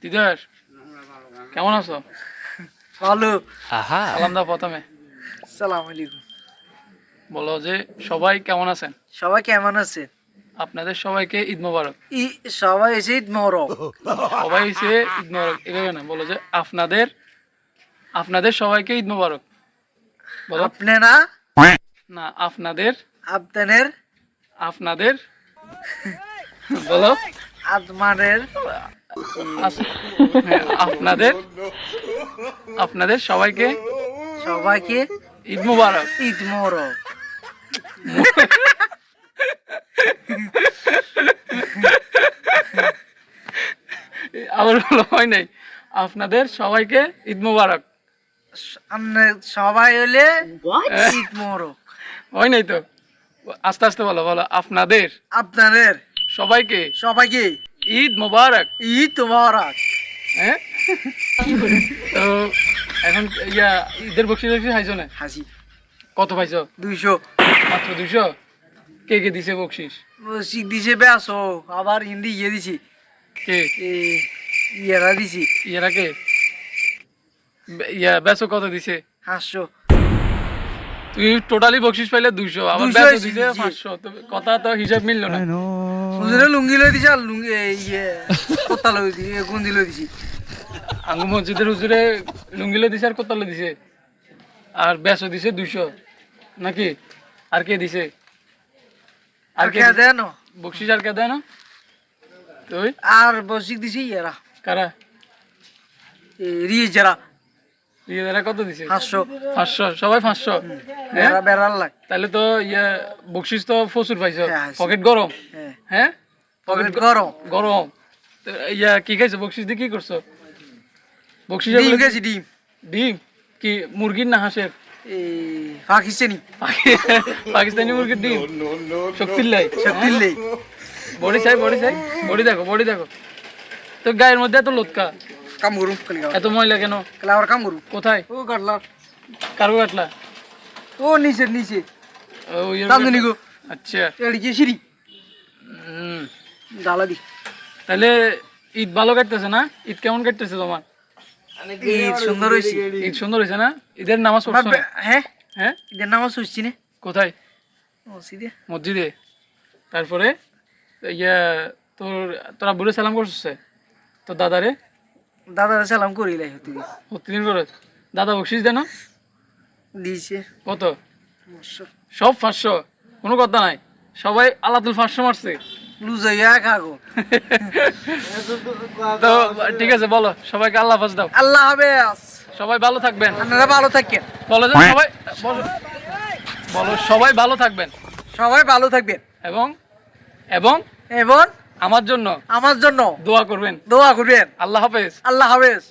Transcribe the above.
দিদার কেমন আছো? ভালো। সালাম দাও প্রথমে। সালাম আলাইকুম। বলো যে সবাই কেমন আছেন? সবাই কেমন আছে? আপনাদের সবাইকে ঈদ মোবারক। সবাই এসে ঈদ মোবারক। সবাই এসে ঈদ মোবারক এভাবে না, বলো যে আপনাদের আপনাদের সবাইকে ঈদ মোবারক। বলো আপনি না না, আপনাদের আপনাদের আপনাদের বলো আপনাদের হ্যাঁ, আপনাদের আপনাদের সবাইকে সবাইকে ঈদ মোবারক। ঈদ মোবারক। আবার বলো, হয় নাই। আপনাদের সবাইকে ঈদ মোবারক। আপনি সবাই হলে ঈদ মোবারক। হয় নাই তো, আস্তে আস্তে বলো। বলো আপনাদের আপনাদের সবাইকে সবাইকে ঈদ মোবারক। ঈদ মোবারক। হ্যাঁ, তো এখন ঈদের বকশিস খাইছো না? হাসি কত পাইছো? 200 মাত্র 200? কে কে দিছে বকশিস? শিখ দিছে বেসো, আবার হিন্দি দিছি। কে? ইয়েরা দিছি। ইয়ারা কে? বেচো কত দিছে? 500। তুই টোটালি বকশিস পাইলে 200, আবার 200 বেচো দিছে জি। 500। তো কথা তো হিসাব মিললো না। হুজুরে লুঙ্গি লই দিছে, আর লুঙ্গি কোতা লই দিছি, গুন্দি লই দিছি। আঙ্গু মসজিদের হুজুরে লুঙ্গিলে দিছে আর কোতালে দিছে, আর বেচো দিছে 200 নাকি? আর কে দিছে? আর কে দেয় না? বকশিস আর কে দেয় না? তুই আর বসিক দিছি ইয়েরা, কারা? রিয়ে যারা ইয়েরা কত দিছে? 500। 500, সবাই 500। হ্যাঁ, বেড়াল লাগ। তাহলে তো বকশিস তো প্রচুর পাইছো। হ্যাঁ, পকেট গরম। হ্যাঁ, হ্যাঁ, পকেট গরম। গরম। তো কি খাইছো? বকশিস দিয়ে কি করছো? বকশিস ডিম গেছি, ডিম। ডিম কি মুরগির না হাঁসের? পাকিস্তানি পাকিস্তানি মুরগির ডিম। শক্তির লাই, শক্তির লেই। বডি চাই, বডি চাই, বডি দেখো, বডি দেখো। তো গায়ের মধ্যে এত লোৎকা, কাম করু খালি এত ময়লা কেন? খালি আবার কাম করু। কোথায়? ও কাটলা, কারো কাটলা? ও নিচে নিচে ও রান্ধুনি গো। আচ্ছা। এদিকে সিঁড়ি হুম, জ্বালা দি। তাহলে ঈদ ভালো কাটতেছে না? ঈদ কেমন কাটতেছে তোমার? ঈদ সুন্দর হয়েছে। ঈদ সুন্দর হয়েছে না? ঈদের নামাজ পড়ছো না? হ্যাঁ, হ্যাঁ, ঈদের নামাজ হচ্ছে না কোথায়? মসজিদে। মসজিদে। তারপরে তোরা বুড়ে সালাম করছে তোর দাদারে? দাদারা সালাম করিলাই হতে প্রতিদিন করে দাদা বকশিস দেন? দিয়েছে কত? সব 500? কোনো কথা নাই, সবাই আলাদুল 500 মারছে। লুজ হইয়া খাগো। তো ঠিক আছে, বলো সবাইকে আল্লাহ হাফেজ দাও। আল্লাহ হাফেজ। সবাই ভালো থাকবেন। আপনারা ভালো থাকেন। বলো যে সবাই বলো সবাই ভালো থাকবেন সবাই ভালো থাকবেন এবং এবং এবং আমার জন্য আমার জন্য দোয়া করবেন। দোয়া করবেন। আল্লাহ হাফেজ। আল্লাহ হাফেজ।